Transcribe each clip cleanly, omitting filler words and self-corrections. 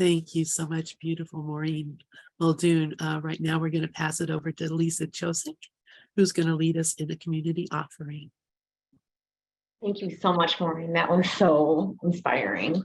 Thank you so much, beautiful Maureen Muldoon. Right now, we're going to pass it over to Lisa Chosick, who's going to lead us in a community offering. Thank you so much, Maureen. That was so inspiring.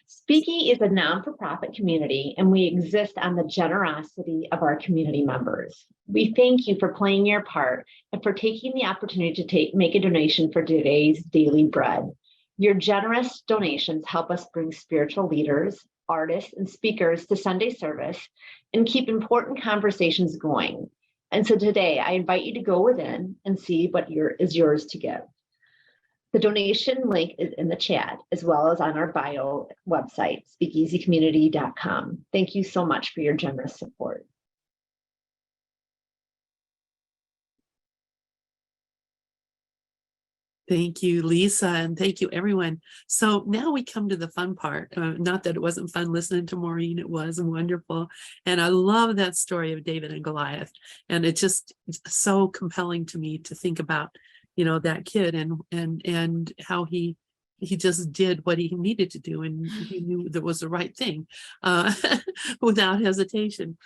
Speaky is a non-for-profit community, and we exist on the generosity of our community members. We thank you for playing your part and for taking the opportunity to make a donation for today's daily bread. Your generous donations help us bring spiritual leaders, artists, and speakers to Sunday service and keep important conversations going. And so today, I invite you to go within and see what is yours to give. The donation link is in the chat, as well as on our bio website, speakeasycommunity.com. Thank you so much for your generous support. Thank you, Lisa, and thank you, everyone. So now we come to the fun part. Not that it wasn't fun listening to Maureen, it was wonderful. And I love that story of David and Goliath. And it's just so compelling to me to think about, you know, that kid and how he just did what he needed to do, and he knew that was the right thing without hesitation.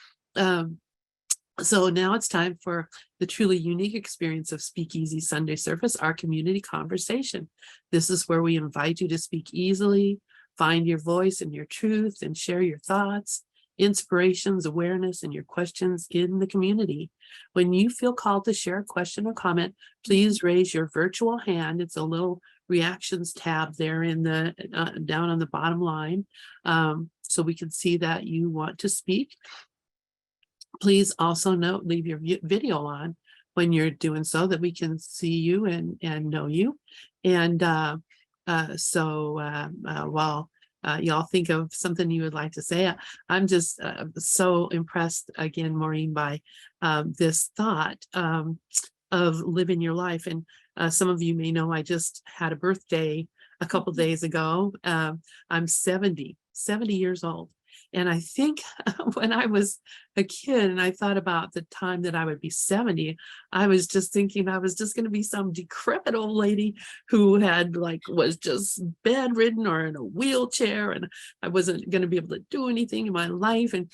So now it's time for the truly unique experience of Speakeasy Sunday Service, our community conversation. This is where we invite you to speak easily, find your voice and your truth, and share your thoughts, inspirations, awareness, and your questions in the community. When you feel called to share a question or comment, please raise your virtual hand. It's a little reactions tab there in the down on the bottom line, so we can see that you want to speak. Please also note, leave your video on when you're doing so that we can see you and know you. And while y'all think of something you would like to say, I'm just so impressed again, Maureen, by this thought of living your life. And some of you may know I just had a birthday a couple days ago. I'm 70 years old. And I think when I was a kid and I thought about the time that I would be 70, I was just thinking I was just going to be some decrepit old lady who was just bedridden or in a wheelchair, and I wasn't going to be able to do anything in my life. And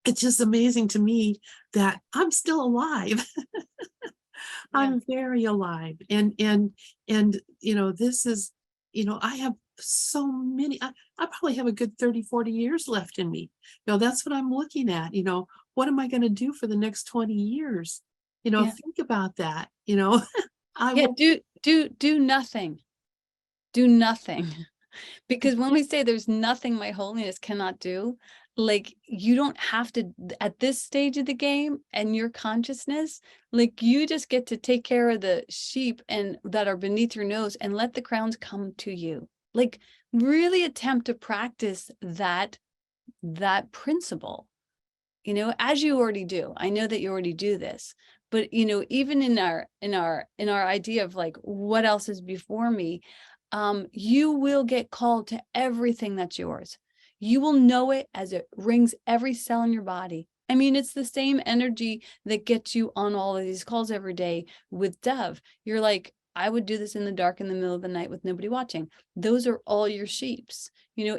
it's just amazing to me that I'm still alive. I'm very alive. And you know, this is, you know, I have so many, I probably have a good 30-40 years left in me. You know, that's what I'm looking at. You know, what am I going to do for the next 20 years? You know, think about that. You know, do nothing. Do nothing. Because when we say there's nothing my holiness cannot do, like, you don't have to, at this stage of the game and your consciousness, like, you just get to take care of the sheep and that are beneath your nose and let the crowns come to you. Like, really attempt to practice that principle, you know, as you already do. I know that you already do this, but, you know, even in our idea of like, what else is before me, you will get called to everything that's yours. You will know it as it rings every cell in your body. I mean, it's the same energy that gets you on all of these calls every day with Dove. You're like, I would do this in the dark in the middle of the night with nobody watching. Those are all your sheeps. You know,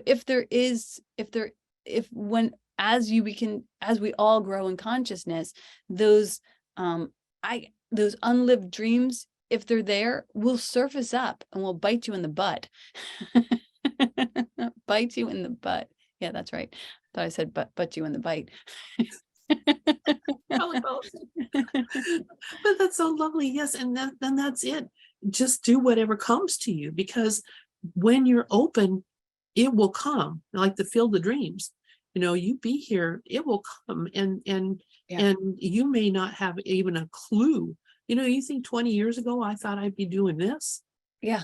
as we all grow in consciousness, those unlived dreams, if they're there, will surface up and will bite you in the butt. Bite you in the butt. Yeah, that's right. I thought I said butt you in the bite. Probably both. But that's so lovely. Yes, and then that's it. Just do whatever comes to you, because when you're open, it will come. Like the field of dreams. You know, you be here, it will come, and you may not have even a clue. You know, you think 20 years ago I thought I'd be doing this. Yeah.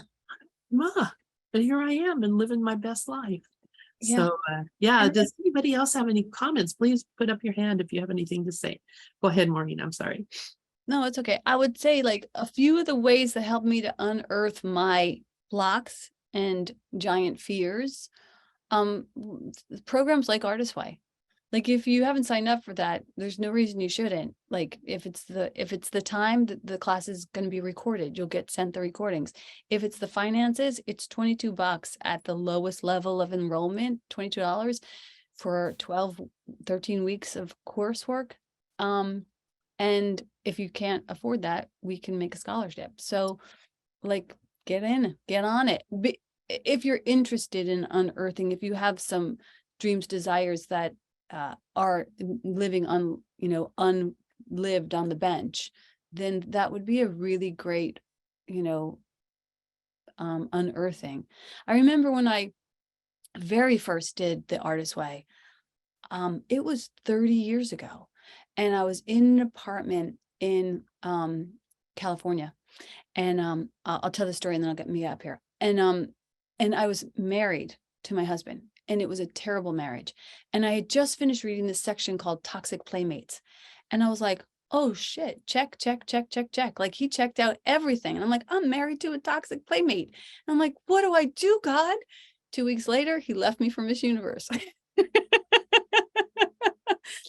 And here I am and living my best life. Yeah. So does anybody else have any comments? Please put up your hand if you have anything to say. Go ahead, Maureen. I'm sorry. No, it's okay. I would say, like, a few of the ways that helped me to unearth my blocks and giant fears, programs like Artist Way. Like if you haven't signed up for that, there's no reason you shouldn't. Like if it's the time that the class is going to be recorded, you'll get sent the recordings. If it's the finances, it's $22 at the lowest level of enrollment, $22 for 12, 13 weeks of coursework. And if you can't afford that, we can make a scholarship. So like get on it. If you're interested in unearthing, if you have some dreams, desires that are living unlived on the bench, then that would be a really great, unearthing. I remember when I very first did the Artist Way, it was 30 years ago, and I was in an apartment in California, and I'll tell the story and then I'll get me up here. And I was married to my husband, and it was a terrible marriage. And I had just finished reading this section called Toxic Playmates. And I was like, oh shit, check, check, check, check, check. Like he checked out everything. And I'm like, I'm married to a toxic playmate. And I'm like, what do I do, God? 2 weeks later, he left me for Miss Universe.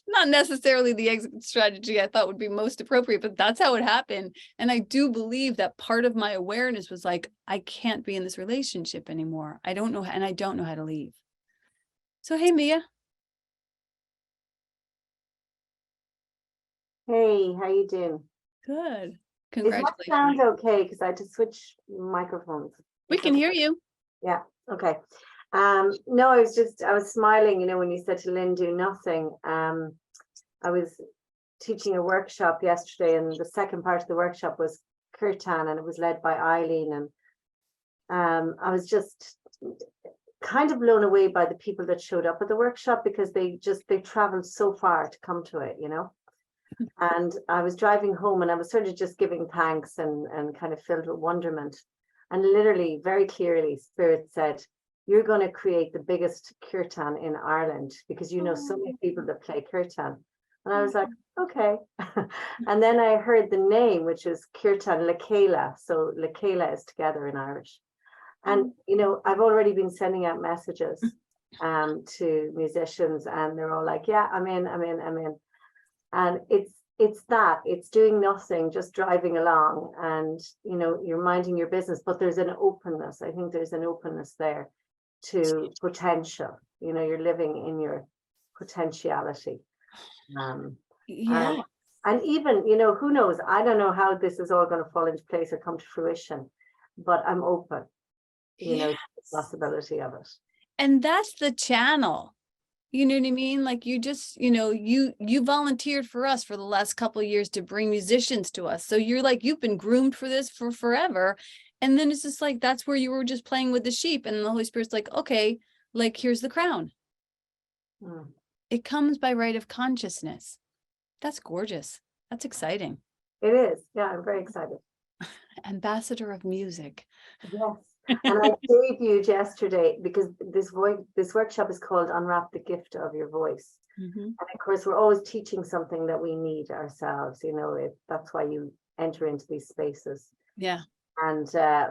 Not necessarily the exit strategy I thought would be most appropriate, but that's how it happened. And I do believe that part of my awareness was like, I can't be in this relationship anymore. I don't know, and I don't know how to leave. So, hey, Mia. Hey, how you doing? Good. Is my Congratulations. sound okay? Because I had to switch microphones. We can hear you. Yeah, okay. No, I was smiling, when you said to Lynn, do nothing. I was teaching a workshop yesterday, and the second part of the workshop was kirtan, and it was led by Eileen. And I was just kind of blown away by the people that showed up at the workshop, because they traveled so far to come to it, And I was driving home, and I was sort of just giving thanks and kind of filled with wonderment. And literally, very clearly, Spirit said, you're going to create the biggest kirtan in Ireland, because so many people that play kirtan. And I was like, okay. And then I heard the name, which is Kirtan Lekela. So Lekela is together in Irish. And, I've already been sending out messages to musicians, and they're all like, yeah, I'm in. And it's doing nothing, just driving along, and you're minding your business, but there's an openness. I think there's an openness there to potential. You're living in your potentiality. Yeah. And even, who knows, I don't know how this is all going to fall into place or come to fruition, but I'm open, to the possibility of it. And that's the channel. You know what I mean? Like you just, you volunteered for us for the last couple of years to bring musicians to us. So you're like, you've been groomed for this for forever. And then it's just like, that's where you were just playing with the sheep. And the Holy Spirit's like, okay, like, here's the crown. It comes by right of consciousness. That's gorgeous. That's exciting. It is. Yeah, I'm very excited. Ambassador of music. Yes. And I debuted yesterday, because this workshop is called Unwrap the Gift of Your Voice. And of course, we're always teaching something that we need ourselves. That's why you enter into these spaces. Yeah. And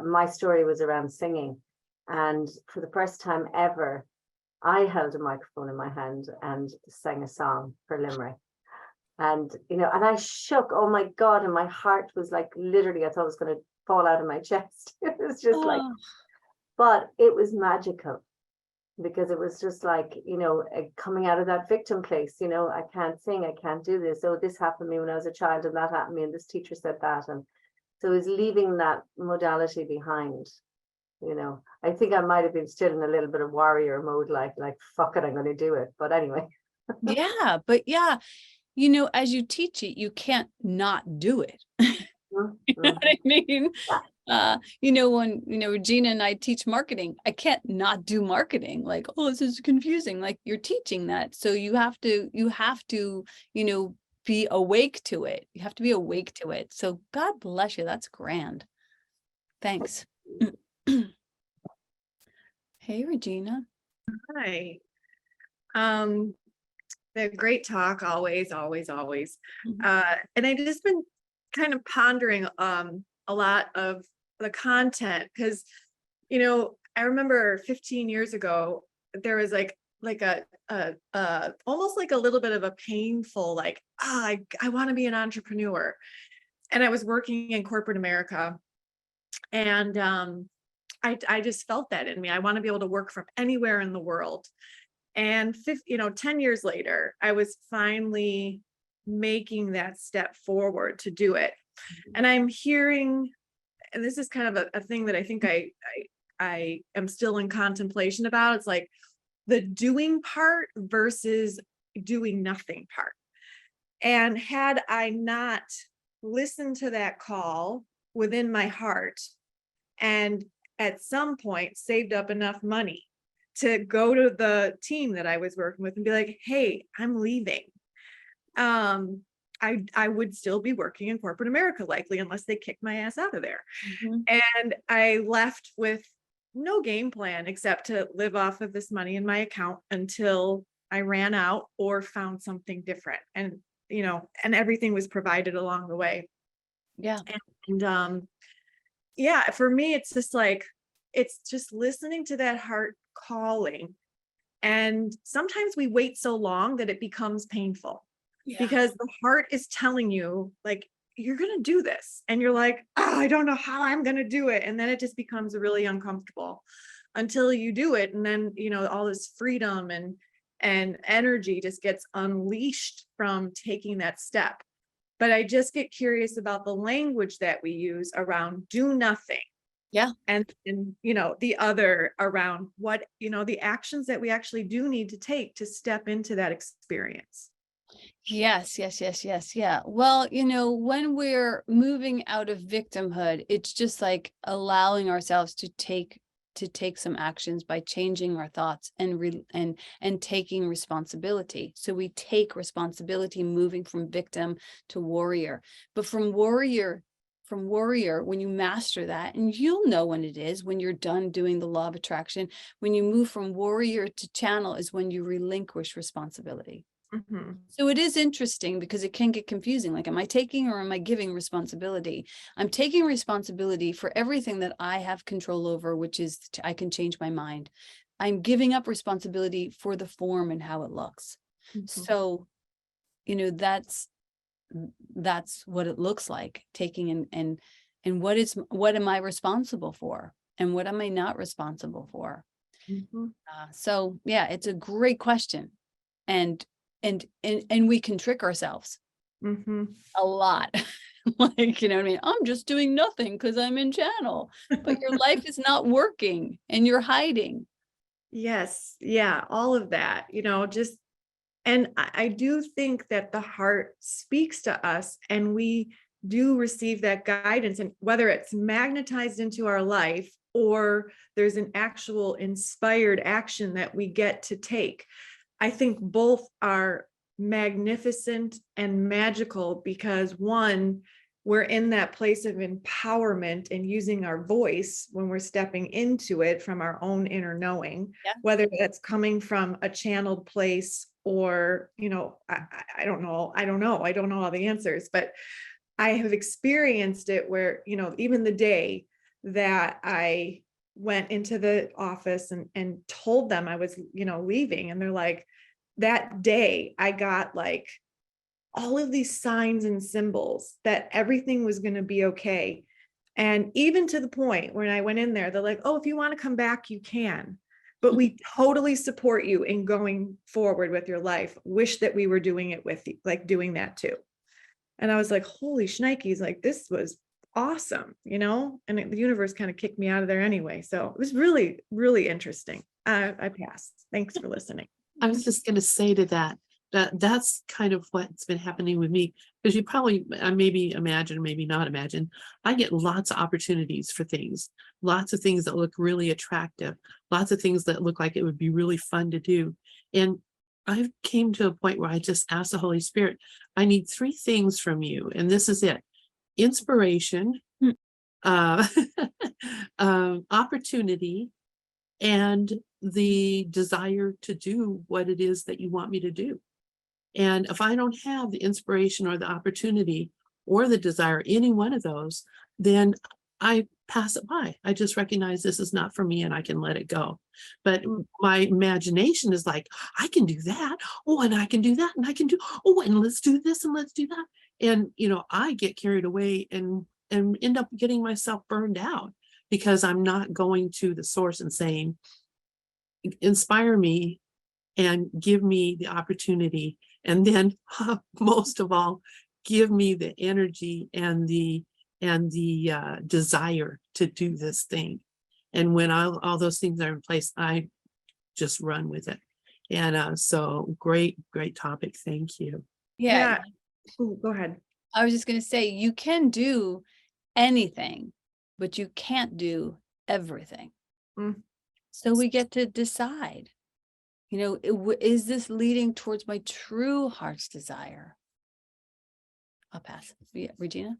my story was around singing. And for the first time ever, I held a microphone in my hand and sang a song for Limerick. And, and I shook, oh my God, and my heart was like, literally, I thought it was going to fall out of my chest. It was just like, but it was magical, because it was just like, coming out of that victim place, I can't sing, I can't do this. Oh, this happened to me when I was a child, and that happened to me, and this teacher said that. And so it was leaving that modality behind. I think I might have been still in a little bit of warrior mode, like fuck it, I'm going to do it. But anyway. Yeah, but as you teach it, you can't not do it. You know what I mean? When Regina and I teach marketing, I can't not do marketing. Like, oh, this is confusing. Like, you're teaching that, so you have to be awake to it. You have to be awake to it. So God bless you. That's grand. Thanks. Hey, Regina. Hi. The great talk, always. And I've just been kind of pondering a lot of the content, because I remember 15 years ago there was like like almost like a little bit of a painful, like, I want to be an entrepreneur. And I was working in corporate America, and I just felt that in me. I want to be able to work from anywhere in the world. And 10 years later, I was finally making that step forward to do it. And I'm hearing, and this is kind of a thing that I think I am still in contemplation about. It's like the doing part versus doing nothing part. And had I not listened to that call within my heart, and at some point saved up enough money to go to the team that I was working with and be like, hey, I'm leaving. I would still be working in corporate America, likely, unless they kicked my ass out of there. And I left with no game plan except to live off of this money in my account until I ran out or found something different. And, and everything was provided along the way. Yeah. And yeah, for me, it's just like, it's just listening to that heart calling. And sometimes we wait so long that it becomes painful. Because the heart is telling you, like, you're going to do this. And you're like, oh, I don't know how I'm going to do it. And then it just becomes really uncomfortable until you do it. And then, all this freedom and energy just gets unleashed from taking that step. But I just get curious about the language that we use around do nothing. Yeah. And the other around what, the actions that we actually do need to take to step into that experience. Yes. Yeah. Well, when we're moving out of victimhood, it's just like allowing ourselves to take some actions by changing our thoughts and taking responsibility. So we take responsibility, moving from victim to warrior. But from warrior, when you master that, and you'll know when it is, when you're done doing the law of attraction, when you move from warrior to channel is when you relinquish responsibility. So it is interesting because it can get confusing. Like, am I taking or am I giving responsibility? I'm taking responsibility for everything that I have control over, which is I can change my mind. I'm giving up responsibility for the form and how it looks. So, that's what it looks like, taking and what am I responsible for and what am I not responsible for? So yeah, it's a great question. And we can trick ourselves a lot. Like, what I mean? I'm just doing nothing because I'm in channel, but your life is not working and you're hiding. Yes. Yeah. All of that, and I do think that the heart speaks to us and we do receive that guidance, and whether it's magnetized into our life or there's an actual inspired action that we get to take. I think both are magnificent and magical because one, we're in that place of empowerment and using our voice when we're stepping into it from our own inner knowing, whether that's coming from a channeled place or, I don't know. I don't know all the answers, but I have experienced it where, even the day that I went into the office and told them I was, leaving, and they're like, that day I got like all of these signs and symbols that everything was going to be okay. And even to the point when I went in there, they're like, oh, if you want to come back, you can, but we totally support you in going forward with your life. Wish that we were doing it with you, like doing that too. And I was like, holy shnikes, like this was awesome, and the universe kind of kicked me out of there anyway. So it was really, really interesting. I passed. Thanks for listening. I was just going to say to that's kind of what's been happening with me, because you probably maybe imagine, maybe not imagine, I get lots of opportunities for things, lots of things that look really attractive, lots of things that look like it would be really fun to do. And I came to a point where I just asked the Holy Spirit, I need 3 things from you. And this is it: inspiration, opportunity, and the desire to do what it is that you want me to do. And if I don't have the inspiration or the opportunity or the desire, any one of those, then I pass it by. I just recognize this is not for me and I can let it go. But my imagination is like, I can do that. Oh, and I can do that. And I can do, oh, and let's do this and let's do that. And, I get carried away and end up getting myself burned out because I'm not going to the source and saying, inspire me and give me the opportunity. And then most of all, give me the energy and the desire to do this thing. And when all those things are in place, I just run with it. And so great topic. Thank you. Yeah. Ooh, go ahead. I was just going to say, you can do anything, but you can't do everything. Mm. So we get to decide, is this leading towards my true heart's desire? I'll pass. Yeah, Regina?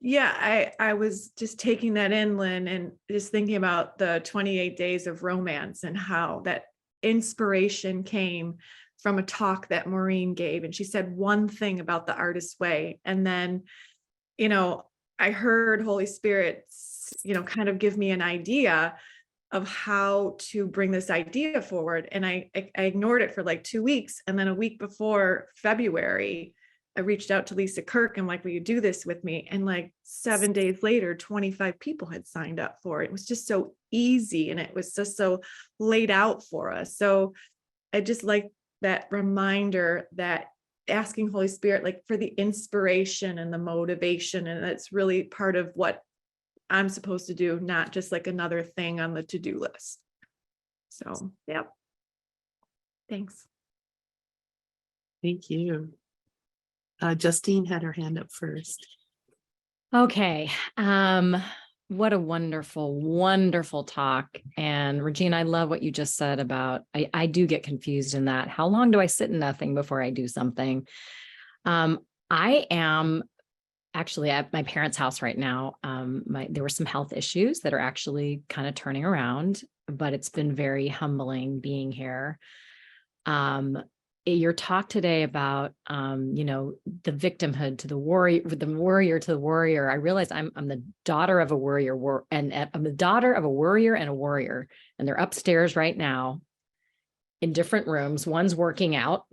Yeah, I was just taking that in, Lynn, and just thinking about the 28 days of romance and how that inspiration came from a talk that Maureen gave. And she said one thing about the artist's way. And then, I heard Holy Spirit, kind of give me an idea of how to bring this idea forward. And I ignored it for like 2 weeks. And then a week before February, I reached out to Lisa Kirk and like, will you do this with me? And like 7 days later, 25 people had signed up for it. It was just so easy. And it was just so laid out for us. So I just like that reminder that asking Holy Spirit, like for the inspiration and the motivation. And that's really part of what I'm supposed to do, not just like another thing on the to-do list. So, yep. Thanks. Thank you. Justine had her hand up first. Okay. What a wonderful, wonderful talk. And Regina, I love what you just said about, I do get confused in that. How long do I sit in nothing before I do something? I am actually at my parents' house right now. There were some health issues that are actually kind of turning around, but it's been very humbling being here. Your talk today about, the victimhood to the warrior to the warrior. I realize I'm the daughter of a warrior, and I'm the daughter of a warrior and a warrior, and they're upstairs right now in different rooms. One's working out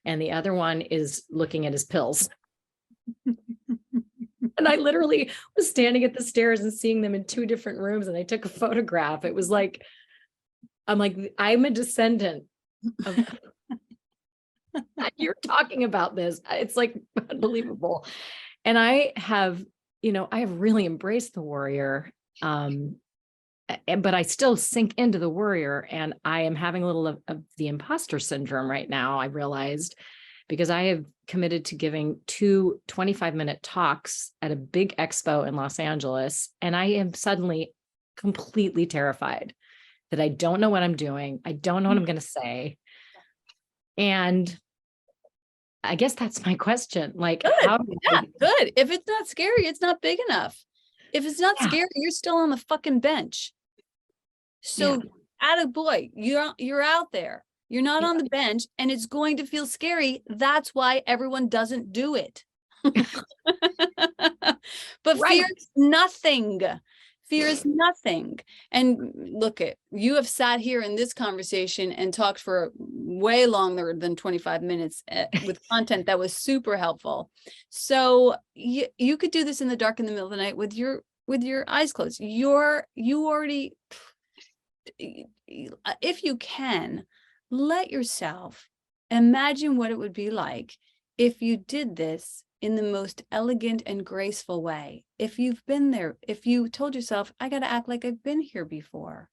and the other one is looking at his pills. And I literally was standing at the stairs and seeing them in 2 different rooms, and I took a photograph. It was like, I'm a descendant of you're talking about this. It's like unbelievable. And I have really embraced the warrior. But I still sink into the warrior, and I am having a little of the imposter syndrome right now, I realized, because I have committed to giving 2 25-minute talks at a big expo in Los Angeles. And I am suddenly completely terrified that I don't know what I'm doing. I don't know what I'm going to say. And I guess that's my question. Like, Good. how Good. If it's not scary, it's not big enough. If it's not scary, you're still on the fucking bench. So, attaboy, you're out there. You're not on the bench, and it's going to feel scary. That's why everyone doesn't do it. But fear is nothing. Fear is nothing. And look, you have sat here in this conversation and talked for way longer than 25 minutes with content that was super helpful. So you could do this in the dark in the middle of the night with your eyes closed. You already, if you can, let yourself imagine what it would be like if you did this in the most elegant and graceful way. If you've been there, if you told yourself, I got to act like I've been here before,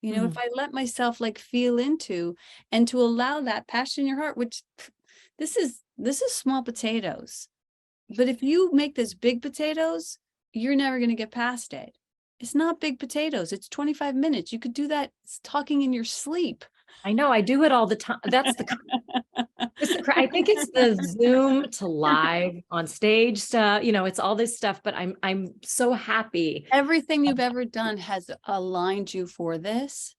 if I let myself like feel into, and to allow that passion in your heart, which this is small potatoes. But if you make this big potatoes, you're never going to get past it. It's not big potatoes. It's 25 minutes. You could do that talking in your sleep. I know, I do it all the time. That's I think it's the Zoom to live on stage stuff. It's all this stuff, but I'm so happy. Everything you've ever done has aligned you for this.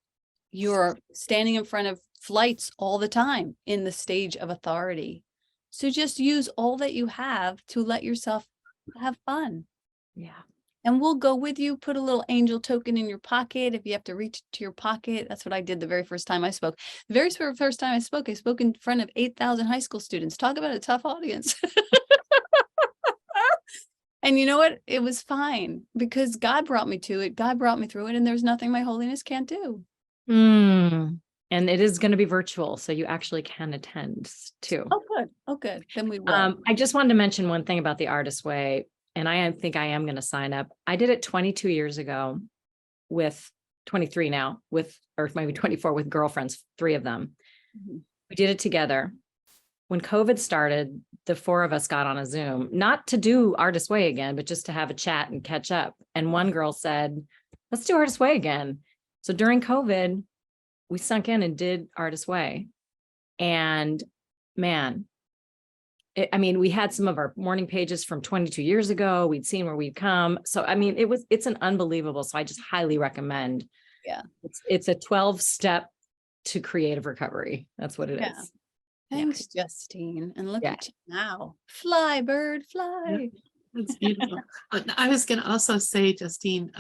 You're standing in front of flights all the time in the stage of authority. So just use all that you have to let yourself have fun. Yeah. And we'll go with you, put a little angel token in your pocket. If you have to reach to your pocket, that's what I did the very first time I spoke. The very first time I spoke in front of 8,000 high school students. Talk about a tough audience. And you know what? It was fine because God brought me to it. God brought me through it. And there's nothing my holiness can't do. And it is going to be virtual, so you actually can attend too. Oh, good. Oh, good. Then we will. I just wanted to mention one thing about the Artist Way, and I think I am going to sign up. I did it 22 years ago with 23 now with, or maybe 24 with girlfriends, 3 of them. Mhm. We did it together. When COVID started, the 4 of us got on a Zoom, not to do Artist Way again, but just to have a chat and catch up. And one girl said, let's do Artist Way again. So during COVID, we sunk in and did Artist Way. And man, I mean, we had some of our morning pages from 22 years ago. We'd seen where we'd come. So, I mean, it's an unbelievable. So I just highly recommend. Yeah. It's a 12-step to creative recovery. That's what it Yeah. is. Thanks, Justine. And look Yeah. at you now. Fly, bird, fly. That's beautiful. But I was going to also say, Justine,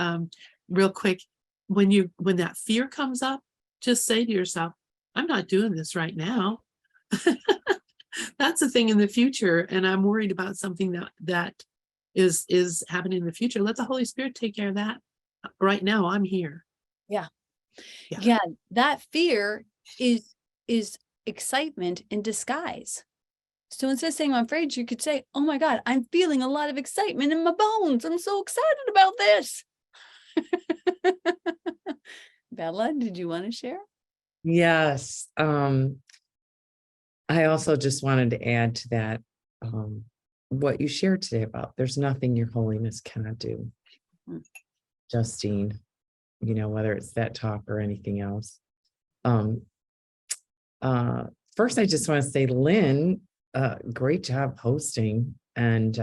real quick, when that fear comes up, just say to yourself, I'm not doing this right now. That's a thing in the future. And I'm worried about something that is happening in the future. Let the Holy Spirit take care of that. Right now, I'm here. Yeah. Yeah. Yeah. That fear is excitement in disguise. So instead of saying I'm afraid, you could say, oh my God, I'm feeling a lot of excitement in my bones. I'm so excited about this. Bella, did you want to share? Yes. I also just wanted to add to that, what you shared today about there's nothing your holiness cannot do. Mhm. Justine, whether it's that talk or anything else. First, I just want to say, Lynn, great job hosting, and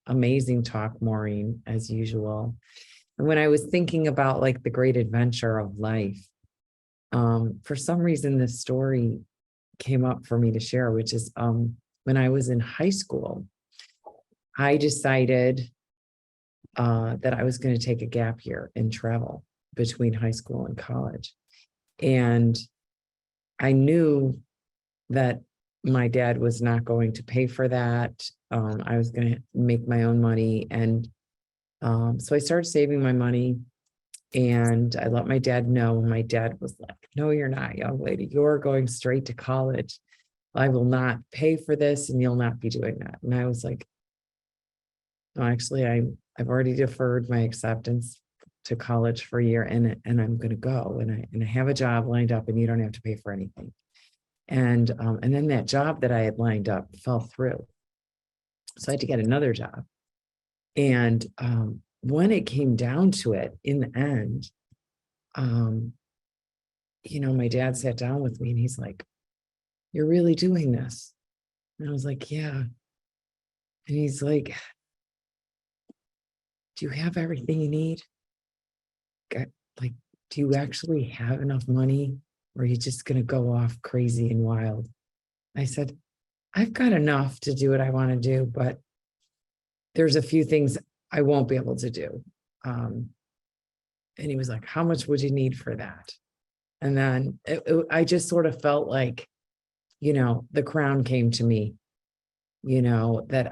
amazing talk, Maureen, as usual. And when I was thinking about like the great adventure of life, for some reason, this story came up for me to share, which is when I was in high school, I decided that I was going to take a gap year and travel between high school and college. And I knew that my dad was not going to pay for that. I was going to make my own money. And so I started saving my money, and I let my dad know. And my dad was like, no, you're not, young lady. You're going straight to college. I will not pay for this, and you'll not be doing that. And I was like, no, actually, I've already deferred my acceptance to college for a year, and I'm going to go, and I have a job lined up, and you don't have to pay for anything. And then that job that I had lined up fell through. So I had to get another job. And when it came down to it, in the end, my dad sat down with me and he's like, you're really doing this? And I was like, yeah. And he's like, do you have everything you need? Like, do you actually have enough money? Or are you just going to go off crazy and wild? I said, I've got enough to do what I want to do, but there's a few things I won't be able to do. And he was like, how much would you need for that? And then I just sort of felt like, the crown came to me, that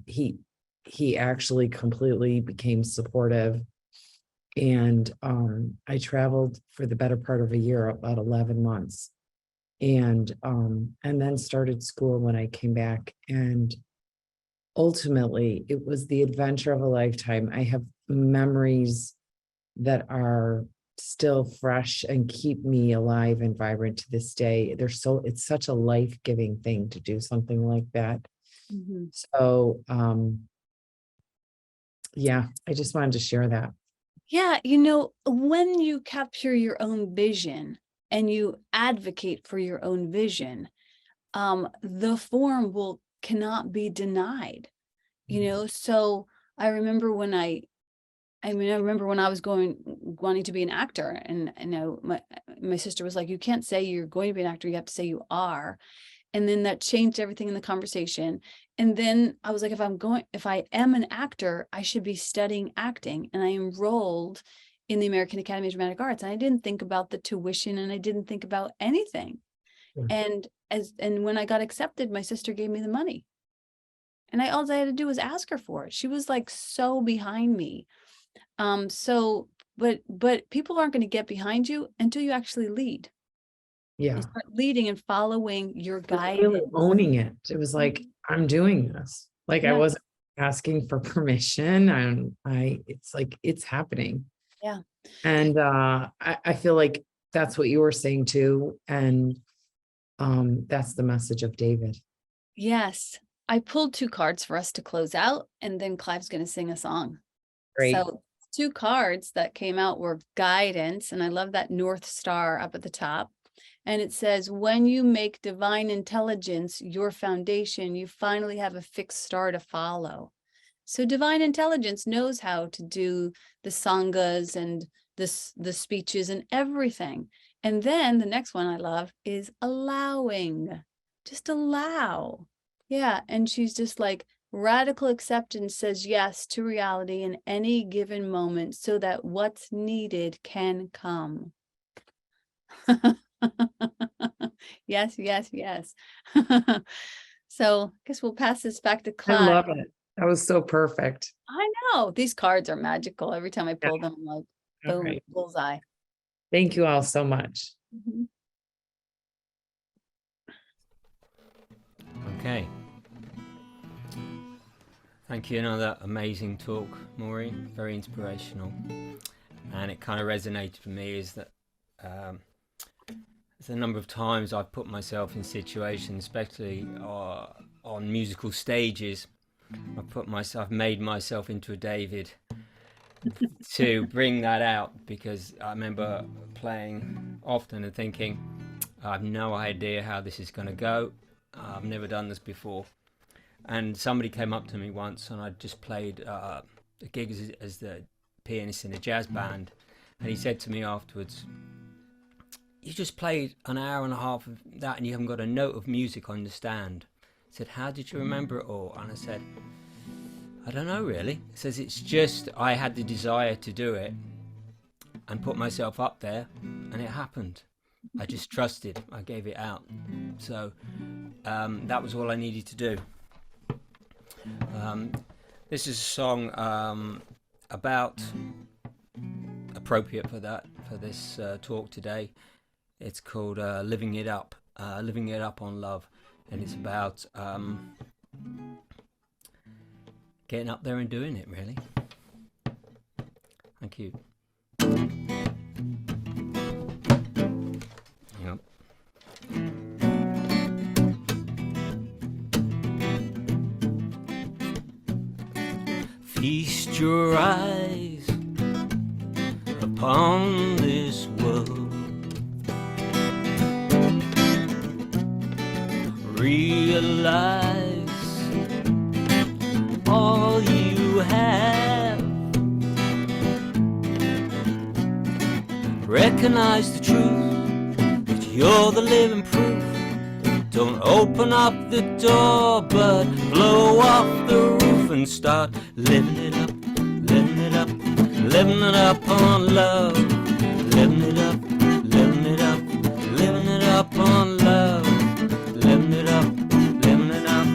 he actually completely became supportive. And I traveled for the better part of a year, about 11 months, and then started school when I came back. And ultimately, it was the adventure of a lifetime. I have memories that are still fresh and keep me alive and vibrant to this day. It's such a life-giving thing to do something like that. Mm-hmm. So yeah, I just wanted to share that. Yeah, when you capture your own vision and you advocate for your own vision, the form cannot be denied. So I remember when I remember when I was wanting to be an actor, and my sister was like, you can't say you're going to be an actor, you have to say you are. And then that changed everything in the conversation. And then I was like, if I am an actor, I should be studying acting. And I enrolled in the American Academy of Dramatic Arts. And I didn't think about the tuition, and I didn't think about anything. Mm. And when I got accepted, my sister gave me the money. And all I had to do was ask her for it. She was like so behind me. But people aren't going to get behind you until you actually lead. Yeah. You start leading and following your But really guidance. owning it. It was like, I'm doing this. Like I Yeah. wasn't asking for permission, and it's like, it's happening. Yeah. And I feel like that's what you were saying too. And that's the message of David. Yes. I pulled 2 cards for us to close out, and then Clive's going to sing a song. Great. So 2 cards that came out were guidance. And I love that North Star up at the top. And it says, when you make divine intelligence your foundation, you finally have a fixed star to follow. So divine intelligence knows how to do the sanghas and the speeches and everything. And then the next one I love is allowing. Just allow. Yeah. And she's just like, radical acceptance says yes to reality in any given moment so that what's needed can come. Yes, yes, yes. So I guess we'll pass this back to I Clive. love it. That was so perfect. I know these cards are magical. Every time I pull them, I'm like, All boom, right. bullseye. Thank you all so much. Mhm. Okay. Thank you. Another amazing talk, Maureen. Very inspirational. And it kind of resonated for me is that there's a number of times I've put myself in situations, especially on musical stages. I've made myself into a David to bring that out, because I remember playing often and thinking, I have no idea how this is going to go. I've never done this before. And somebody came up to me once, and I just played a gig as the pianist in a jazz band. And he said to me afterwards, you just played an hour and a half of that and you haven't got a note of music on the stand. He said, how did you remember it all? And I said, I don't know really. He says, it's just I had the desire to do it and put myself up there, and it happened. I just trusted. I gave it out. So that was all I needed to do. This is a song about appropriate for this talk today. It's called Living It Up on Love, and it's about getting up there and doing it, really. Thank you. Yep. Feast your eyes upon this world. Realize all you have. Recognize the truth, that you're the living proof. Don't open up the door, but blow off the roof and start living it up, living it up, living it up on love. Living it up, living it up, living it up on love. Living it up, living it up,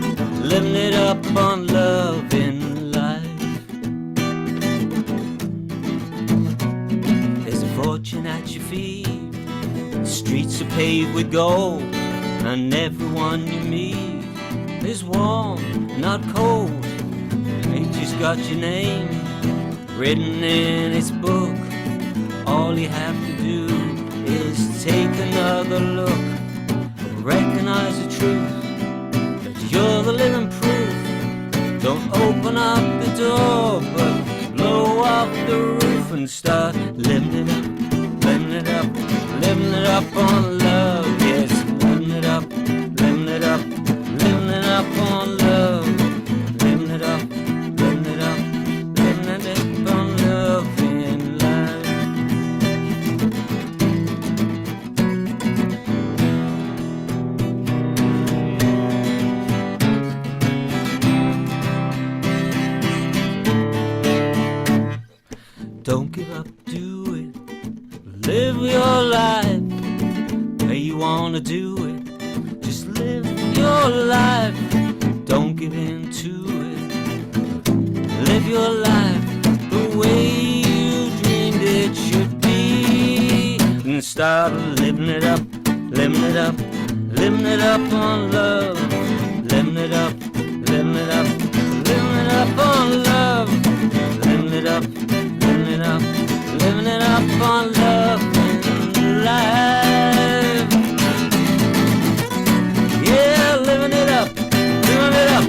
living it up on love in life. There's a fortune at your feet, the streets are paved with gold, and everyone you meet is warm, not cold. Nature's got your name written in its book. All you have to do is take another look. Recognize the truth, that you're the living proof. Don't open up the door, but blow off the roof and start living it up, living it up, living it up on love. Yes, living it up, living it up, living it up on love. Living it up, living it up, living it up on love in life. give up, do it. Live your life the way you wanna do it. Just live your life, don't give in to it. Live your life the way you dreamed it should be. And start living it up, living it up, living it up on love. Living it up, living it up, living it up on love. Living it up, living it up, living it up on love and life. Yeah, living it up, living it up,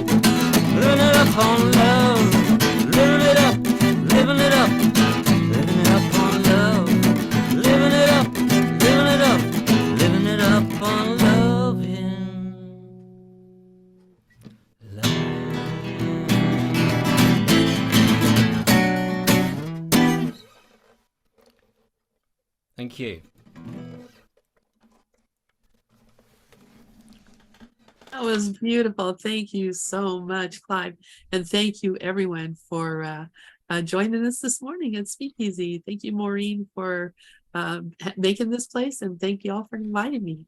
living it up on love. Living it up, living it up, living it up on love. Living it up, living it up, living it up on love and life. Thank you. That was beautiful. Thank you so much, Clive. And thank you everyone for joining us this morning at Speakeasy. Thank you, Maureen, for making this place, and thank you all for inviting me.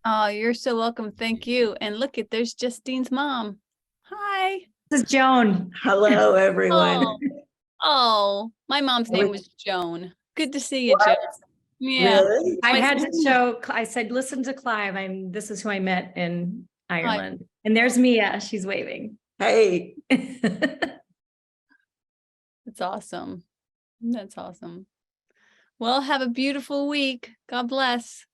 Oh, you're so welcome. Thank you. And look at, there's Justine's mom. Hi. This is Joan. Hello, everyone. Oh, my mom's name was Joan. Good to see you, Joan. Yeah. Really? I My had to show, I said, listen to Clive. This is who I met in Ireland. And there's Mia. She's waving. Hey. That's awesome. That's awesome. Well, have a beautiful week. God bless.